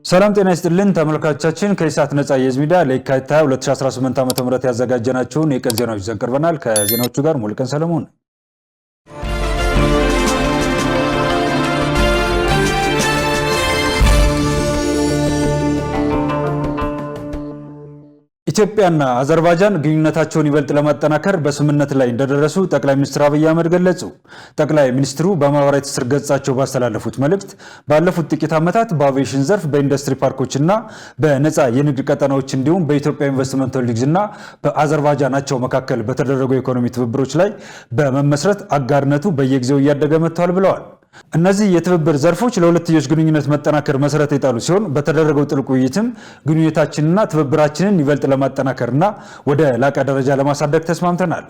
ሰላም ጤና ይስጥልን ተመልካቾቻችን ከኢሳት ነጻ የህዝብ ሚዲያ ለየካቲት 2018 ዓ.ም ያዘጋጀናቸውን የቀን ዜናዎች ይዘን ቀርበናል። ከዜናዎቹ ጋር ሙሉቀን ሰለሞን። ኢትዮጵያና አዘርባይጃን ግንኙነታቸውን ይበልጥ ለማጠናከር በስምምነት ላይ እንደደረሱ ጠቅላይ ሚኒስትር አብይ አህመድ ገለጹ። ጠቅላይ ሚኒስትሩ በማህበራዊ ትስስር ገጻቸው ባስተላለፉት መልእክት ባለፉት ጥቂት ዓመታት በአቪዬሽን ዘርፍ፣ በኢንዱስትሪ ፓርኮችና በነፃ የንግድ ቀጠናዎች እንዲሁም በኢትዮጵያ ኢንቨስትመንት ሆልዲንግና በአዘርባይጃናቸው መካከል በተደረጉ የኢኮኖሚ ትብብሮች ላይ በመመስረት አጋርነቱ በየጊዜው እያደገ መጥቷል ብለዋል። እነዚህ የትብብር ዘርፎች ለሁለትዮሽ ግንኙነት መጠናከር መሰረት የጣሉ ሲሆን በተደረገው ጥልቅ ውይይትም ግንኙነታችንና ትብብራችንን ይበልጥ ለማጠናከርና ወደ ላቀ ደረጃ ለማሳደግ ተስማምተናል።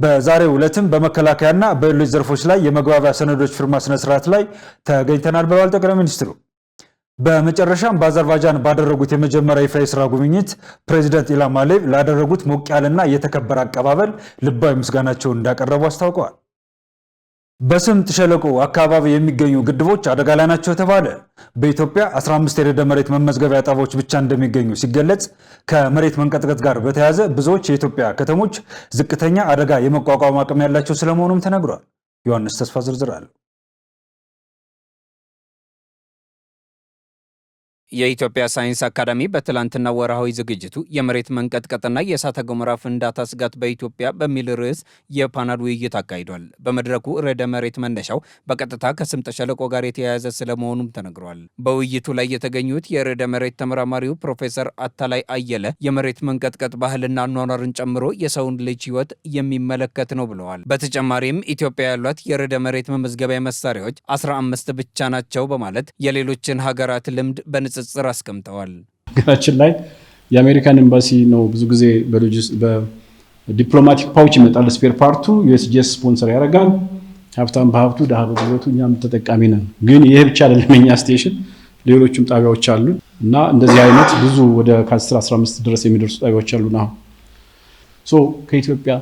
በዛሬው ዕለትም በመከላከያና በሌሎች ዘርፎች ላይ የመግባቢያ ሰነዶች ፊርማ ስነ ስርዓት ላይ ተገኝተናል ብለዋል ጠቅላይ ሚኒስትሩ። በመጨረሻም በአዘርባይጃን ባደረጉት የመጀመሪያ ይፋ የሥራ ጉብኝት ፕሬዚዳንት ኢልሃም አሊየቭ ላደረጉት ሞቅ ያለና የተከበረ አቀባበል ልባዊ ምስጋናቸውን እንዳቀረቡ አስታውቀዋል። በስምጥ ሸለቆ አካባቢ የሚገኙ ግድቦች አደጋ ላይ ናቸው ተባለ። በኢትዮጵያ 15 የርዕደ መሬት መመዝገቢያ ጣቢያዎች ብቻ እንደሚገኙ ሲገለጽ ከመሬት መንቀጥቀጥ ጋር በተያያዘ ብዙዎች የኢትዮጵያ ከተሞች ዝቅተኛ አደጋ የመቋቋም አቅም ያላቸው ስለመሆኑም ተነግሯል። ዮሐንስ ተስፋ ዝርዝር አለው። የኢትዮጵያ ሳይንስ አካዳሚ በትላንትና ወርሃዊ ዝግጅቱ የመሬት መንቀጥቀጥና የእሳተ ገሞራ ፍንዳታ ስጋት በኢትዮጵያ በሚል ርዕስ የፓናል ውይይት አካሂዷል። በመድረኩ ርዕደ መሬት መነሻው በቀጥታ ከስምጥ ሸለቆ ጋር የተያያዘ ስለመሆኑም ተነግሯል። በውይይቱ ላይ የተገኙት የርዕደ መሬት ተመራማሪው ፕሮፌሰር አታላይ አየለ የመሬት መንቀጥቀጥ ባህልና አኗኗርን ጨምሮ የሰውን ልጅ ሕይወት የሚመለከት ነው ብለዋል። በተጨማሪም ኢትዮጵያ ያሏት የርዕደ መሬት መመዝገቢያ መሳሪያዎች 15 ብቻ ናቸው በማለት የሌሎችን ሀገራት ልምድ በንጽጽር አስቀምጠዋል። ሀገራችን ላይ የአሜሪካን ኤምባሲ ነው ብዙ ጊዜ በዲፕሎማቲክ ፓውች ይመጣል ስፔር ፓርቱ ዩኤስጂኤስ ስፖንሰር ያደርጋል። ሀብታም በሀብቱ ድሃ በጉልበቱ እኛም ተጠቃሚ ነን። ግን ይሄ ብቻ አይደለም የኛ ስቴሽን፣ ሌሎችም ጣቢያዎች አሉ እና እንደዚህ አይነት ብዙ ወደ 10-15 ድረስ የሚደርሱ ጣቢያዎች አሉ። ነው ከኢትዮጵያ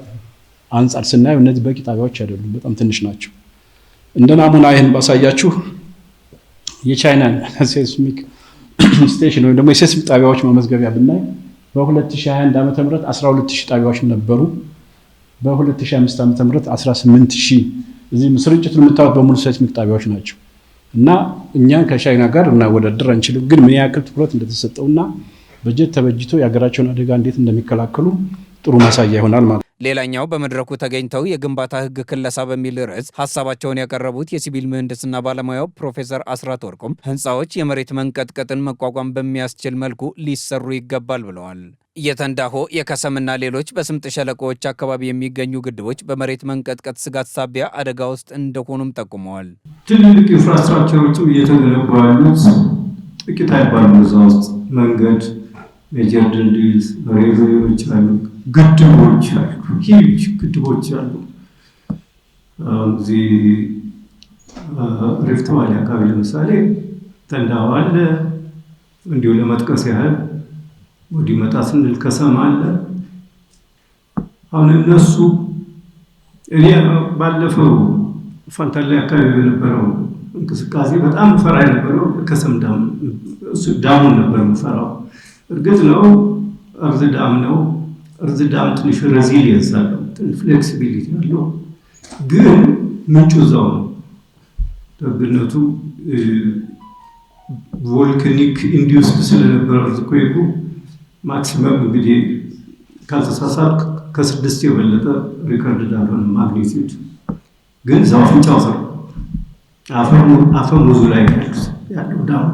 አንጻር ስናየው እነዚህ በቂ ጣቢያዎች አይደሉም፣ በጣም ትንሽ ናቸው። እንደ ናሙና ይህን ባሳያችሁ የቻይና ሴስሚክ ስቴሽን ወይም ደግሞ የሴስሚክ ጣቢያዎች መመዝገቢያ ብናይ በ2021 ዓ.ም 12000 ጣቢያዎች ነበሩ። በ2005 ዓ.ም 18000። እዚህ ስርጭቱን የምታዩት በሙሉ ሴስሚክ ጣቢያዎች ናቸው እና እኛን ከቻይና ጋር እናወዳደር አንችልም። ግን ምን ያክል ትኩረት እንደተሰጠውና በጀት ተበጅቶ የሀገራቸውን አደጋ እንዴት እንደሚከላከሉ ጥሩ ማሳያ ይሆናል ማለት ነው። ሌላኛው በመድረኩ ተገኝተው የግንባታ ሕግ ክለሳ በሚል ርዕስ ሀሳባቸውን ያቀረቡት የሲቪል ምህንድስና ባለሙያው ፕሮፌሰር አስራት ወርቁም ህንፃዎች የመሬት መንቀጥቀጥን መቋቋም በሚያስችል መልኩ ሊሰሩ ይገባል ብለዋል። የተንዳሆ የከሰምና ሌሎች በስምጥ ሸለቆዎች አካባቢ የሚገኙ ግድቦች በመሬት መንቀጥቀጥ ስጋት ሳቢያ አደጋ ውስጥ እንደሆኑም ጠቁመዋል። ትልልቅ ኢንፍራስትራክቸሮችም እየተገነቡ ያሉት ጥቂት አይባሉም። እዛ ውስጥ መንገድ፣ ሜጀር ድልድይ፣ ሬልዌዎች አሉ፣ ግድቦች አሉ፣ ሂጅ ግድቦች አሉ። እዚህ ሪፍት ቫሊ አካባቢ ለምሳሌ ተንዳሆ አለ። እንዲሁ ለመጥቀስ ያህል ወዲህ መጣ ስንል ከሰም አለ። አሁን እነሱ እኔ ባለፈው ፋንታሌ አካባቢ የነበረው እንቅስቃሴ በጣም ፈራ የነበረው ከሰም ዳሙን ነበር የምፈራው። እርግጥ ነው እርዝ ዳም ነው። እርዝ ዳም ትንሽ ሬዚሊየንስ አለው፣ ትንሽ ፍሌክሲቢሊቲ አለው። ግን ምንጩ እዛው ነው። ደግነቱ ቮልካኒክ ኢንዲዩስድ ስለነበረ እርዝኩዌኩ ማክሲመም እንግዲህ ካልተሳሳት ከ6 የበለጠ ሪከርድ ዳልሆነ ማግኒቲዩድ። ግን እዛው ፍንጫው ስር አፈሙዙ ላይ ያለው ዳም።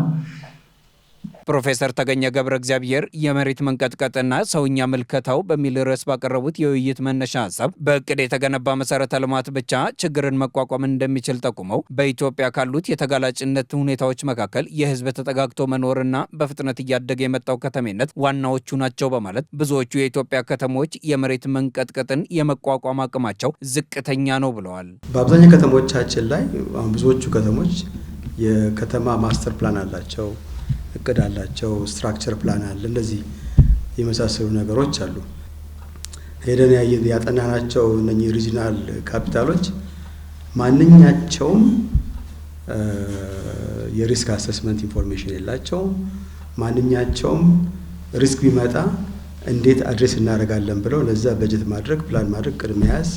ፕሮፌሰር ተገኘ ገብረ እግዚአብሔር የመሬት መንቀጥቀጥና ሰውኛ ምልከታው በሚል ርዕስ ባቀረቡት የውይይት መነሻ ሀሳብ በእቅድ የተገነባ መሰረተ ልማት ብቻ ችግርን መቋቋም እንደሚችል ጠቁመው በኢትዮጵያ ካሉት የተጋላጭነት ሁኔታዎች መካከል የሕዝብ ተጠጋግቶ መኖርና በፍጥነት እያደገ የመጣው ከተሜነት ዋናዎቹ ናቸው በማለት ብዙዎቹ የኢትዮጵያ ከተሞች የመሬት መንቀጥቀጥን የመቋቋም አቅማቸው ዝቅተኛ ነው ብለዋል። በአብዛኛው ከተሞቻችን ላይ ብዙዎቹ ከተሞች የከተማ ማስተር ፕላን አላቸው፣ እቅድ አላቸው፣ ስትራክቸር ፕላን አለ። እንደዚህ የመሳሰሉ ነገሮች አሉ። ሄደን ያጠናናቸው እነኚህ ሪጂናል ካፒታሎች ማንኛቸውም የሪስክ አሰስመንት ኢንፎርሜሽን የላቸውም። ማንኛቸውም ሪስክ ቢመጣ እንዴት አድሬስ እናደርጋለን ብለው ለዛ በጀት ማድረግ ፕላን ማድረግ ቅድመ ያዝ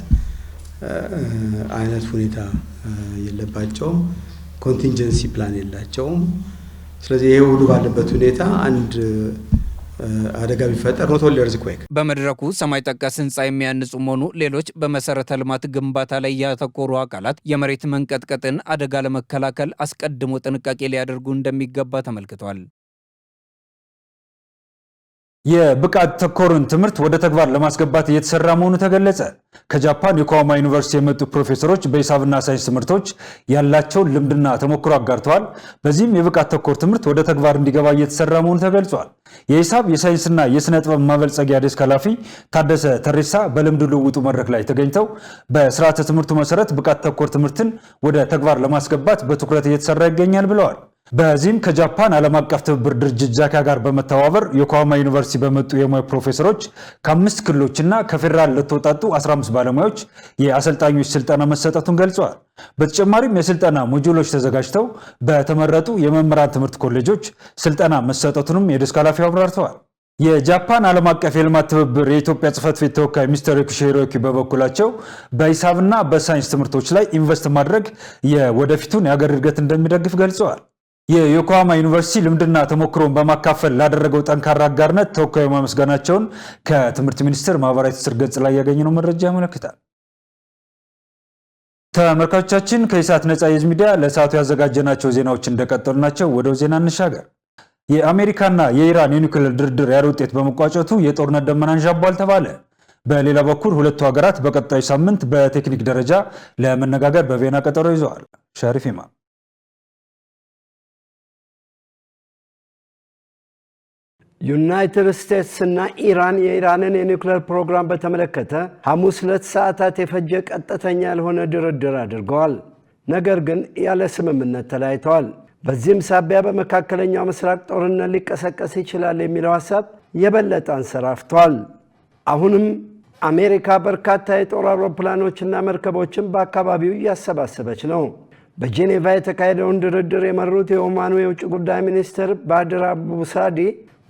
አይነት ሁኔታ የለባቸውም። ኮንቲንጀንሲ ፕላን የላቸውም። ስለዚህ ይሄ ሁሉ ባለበት ሁኔታ አንድ አደጋ ቢፈጠር ኖት ኦንሊ ኤርዝኩዌክ በመድረኩ ሰማይ ጠቀስ ህንፃ የሚያንጹ መሆኑ ሌሎች በመሰረተ ልማት ግንባታ ላይ ያተኮሩ አካላት የመሬት መንቀጥቀጥን አደጋ ለመከላከል አስቀድሞ ጥንቃቄ ሊያደርጉ እንደሚገባ ተመልክቷል። የብቃት ተኮርን ትምህርት ወደ ተግባር ለማስገባት እየተሰራ መሆኑ ተገለጸ። ከጃፓን የኮዋማ ዩኒቨርሲቲ የመጡ ፕሮፌሰሮች በሂሳብና ሳይንስ ትምህርቶች ያላቸውን ልምድና ተሞክሮ አጋርተዋል። በዚህም የብቃት ተኮር ትምህርት ወደ ተግባር እንዲገባ እየተሰራ መሆኑ ተገልጿል። የሂሳብ የሳይንስና የስነ ጥበብ ማበልጸጊያ ዴስክ ኃላፊ ታደሰ ተሬሳ በልምድ ልውውጡ መድረክ ላይ ተገኝተው በስርዓተ ትምህርቱ መሰረት ብቃት ተኮር ትምህርትን ወደ ተግባር ለማስገባት በትኩረት እየተሰራ ይገኛል ብለዋል። በዚህም ከጃፓን ዓለም አቀፍ ትብብር ድርጅት ጃካ ጋር በመተባበር የኮዋማ ዩኒቨርሲቲ በመጡ የሙያ ፕሮፌሰሮች ከ5 ክልሎችና ከፌዴራል ለተወጣጡ 15 ባለሙያዎች የአሰልጣኞች ስልጠና መሰጠቱን ገልጸዋል። በተጨማሪም የስልጠና ሞጁሎች ተዘጋጅተው በተመረጡ የመምህራን ትምህርት ኮሌጆች ስልጠና መሰጠቱንም የዴስክ ኃላፊው አብራርተዋል። የጃፓን ዓለም አቀፍ የልማት ትብብር የኢትዮጵያ ጽሕፈት ቤት ተወካይ ሚስተር ዩኪ ሂሮዩኪ በበኩላቸው በሂሳብና በሳይንስ ትምህርቶች ላይ ኢንቨስት ማድረግ የወደፊቱን የሀገር እድገት እንደሚደግፍ ገልጸዋል። የዮኮሃማ ዩኒቨርሲቲ ልምድና ተሞክሮን በማካፈል ላደረገው ጠንካራ አጋርነት ተወካዩ ማመስገናቸውን ከትምህርት ሚኒስቴር ማህበራዊ ትስስር ገጽ ላይ ያገኘነው መረጃ ያመለክታል። ተመልካቾቻችን ከኢሳት ነጻ የህዝብ ሚዲያ ለሰዓቱ ያዘጋጀናቸው ዜናዎች እንደቀጠሉ ናቸው። ወደ ዜና እንሻገር። የአሜሪካና የኢራን የኒውክሌር ድርድር ያለ ውጤት በመቋጨቱ የጦርነት ደመና አንዣቧል ተባለ። በሌላ በኩል ሁለቱ ሀገራት በቀጣዩ ሳምንት በቴክኒክ ደረጃ ለመነጋገር በቪየና ቀጠሮ ይዘዋል። ሸሪፍ ኢማም ዩናይትድ ስቴትስ እና ኢራን የኢራንን የኒውክሌር ፕሮግራም በተመለከተ ሐሙስ ዕለት ሰዓታት የፈጀ ቀጥተኛ ያልሆነ ድርድር አድርገዋል። ነገር ግን ያለ ስምምነት ተለያይተዋል። በዚህም ሳቢያ በመካከለኛው ምስራቅ ጦርነት ሊቀሰቀስ ይችላል የሚለው ሐሳብ የበለጠ አንሰራፍቷል። አሁንም አሜሪካ በርካታ የጦር አውሮፕላኖችና መርከቦችን በአካባቢው እያሰባሰበች ነው። በጄኔቫ የተካሄደውን ድርድር የመሩት የኦማኑ የውጭ ጉዳይ ሚኒስትር ባድር አቡሳዲ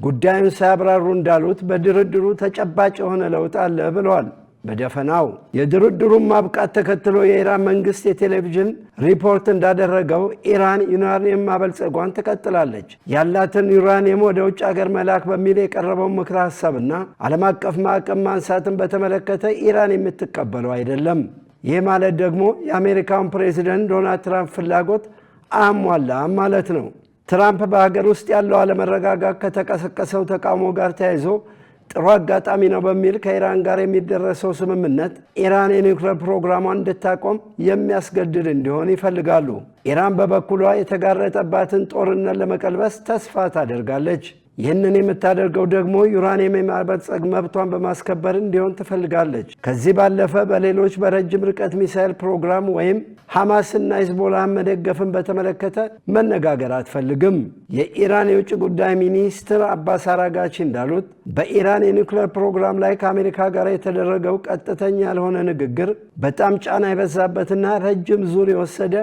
ጉዳዩን ሳያብራሩ እንዳሉት በድርድሩ ተጨባጭ የሆነ ለውጥ አለ ብለዋል። በደፈናው የድርድሩን ማብቃት ተከትሎ የኢራን መንግስት የቴሌቪዥን ሪፖርት እንዳደረገው ኢራን ዩራኒየም ማበልጸጓን ትቀጥላለች። ያላትን ዩራኒየም ወደ ውጭ ሀገር መላክ በሚል የቀረበው ምክረ ሀሳብና ዓለም አቀፍ ማዕቀብ ማንሳትን በተመለከተ ኢራን የምትቀበለው አይደለም። ይህ ማለት ደግሞ የአሜሪካውን ፕሬዚደንት ዶናልድ ትራምፕ ፍላጎት አያሟላም ማለት ነው። ትራምፕ በሀገር ውስጥ ያለው አለመረጋጋት ከተቀሰቀሰው ተቃውሞ ጋር ተያይዞ ጥሩ አጋጣሚ ነው በሚል ከኢራን ጋር የሚደረሰው ስምምነት ኢራን የኒውክሌር ፕሮግራሟን እንድታቆም የሚያስገድድ እንዲሆን ይፈልጋሉ። ኢራን በበኩሏ የተጋረጠባትን ጦርነት ለመቀልበስ ተስፋ ታደርጋለች። ይህንን የምታደርገው ደግሞ ዩራኒየም የማበልጸግ መብቷን በማስከበር እንዲሆን ትፈልጋለች። ከዚህ ባለፈ በሌሎች በረጅም ርቀት ሚሳኤል ፕሮግራም ወይም ሐማስና ሂዝቦላህን መደገፍን በተመለከተ መነጋገር አትፈልግም። የኢራን የውጭ ጉዳይ ሚኒስትር አባስ አራጋቺ እንዳሉት በኢራን የኒውክሌር ፕሮግራም ላይ ከአሜሪካ ጋር የተደረገው ቀጥተኛ ያልሆነ ንግግር በጣም ጫና የበዛበትና ረጅም ዙር የወሰደ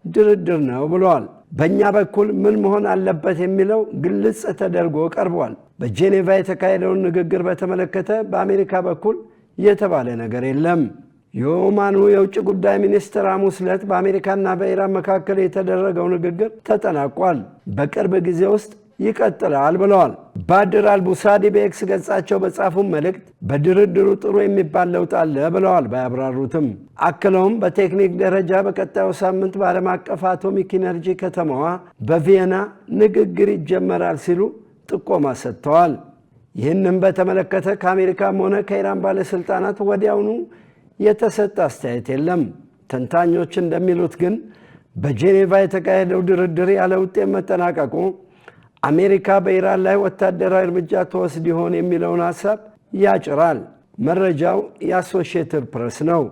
ድርድር ነው ብለዋል። በእኛ በኩል ምን መሆን አለበት የሚለው ግልጽ ተደርጎ ቀርቧል። በጄኔቫ የተካሄደውን ንግግር በተመለከተ በአሜሪካ በኩል የተባለ ነገር የለም። የኦማኑ የውጭ ጉዳይ ሚኒስትር ሐሙስ ዕለት በአሜሪካና በኢራን መካከል የተደረገው ንግግር ተጠናቋል፣ በቅርብ ጊዜ ውስጥ ይቀጥላል ብለዋል። ባድር አልቡሳዲ በኤክስ ገጻቸው በጻፉ መልእክት በድርድሩ ጥሩ የሚባል ለውጥ አለ ብለዋል። ባያብራሩትም አክለውም በቴክኒክ ደረጃ በቀጣዩ ሳምንት በዓለም አቀፍ አቶሚክ ኢነርጂ ከተማዋ በቪየና ንግግር ይጀመራል ሲሉ ጥቆማ ሰጥተዋል። ይህንም በተመለከተ ከአሜሪካም ሆነ ከኢራን ባለስልጣናት ወዲያውኑ የተሰጠ አስተያየት የለም። ተንታኞች እንደሚሉት ግን በጄኔቫ የተካሄደው ድርድር ያለ ውጤት መጠናቀቁ አሜሪካ በኢራን ላይ ወታደራዊ እርምጃ ተወስድ ይሆን የሚለውን ሐሳብ ያጭራል። መረጃው የአሶሺየትድ ፕሬስ ነው።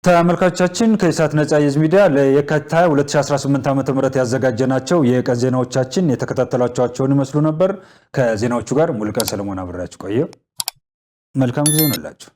ተመልካቾቻችን ከኢሳት ነጻ የህዝብ ሚዲያ ለየካቲት 2018 ዓ.ም ያዘጋጀናቸው የቀን ዜናዎቻችን የተከታተላችኋቸውን ይመስሉ ነበር። ከዜናዎቹ ጋር ሙሉቀን ሰለሞን አብሬያችሁ ቆየሁ። መልካም ጊዜ ይሁንላችሁ።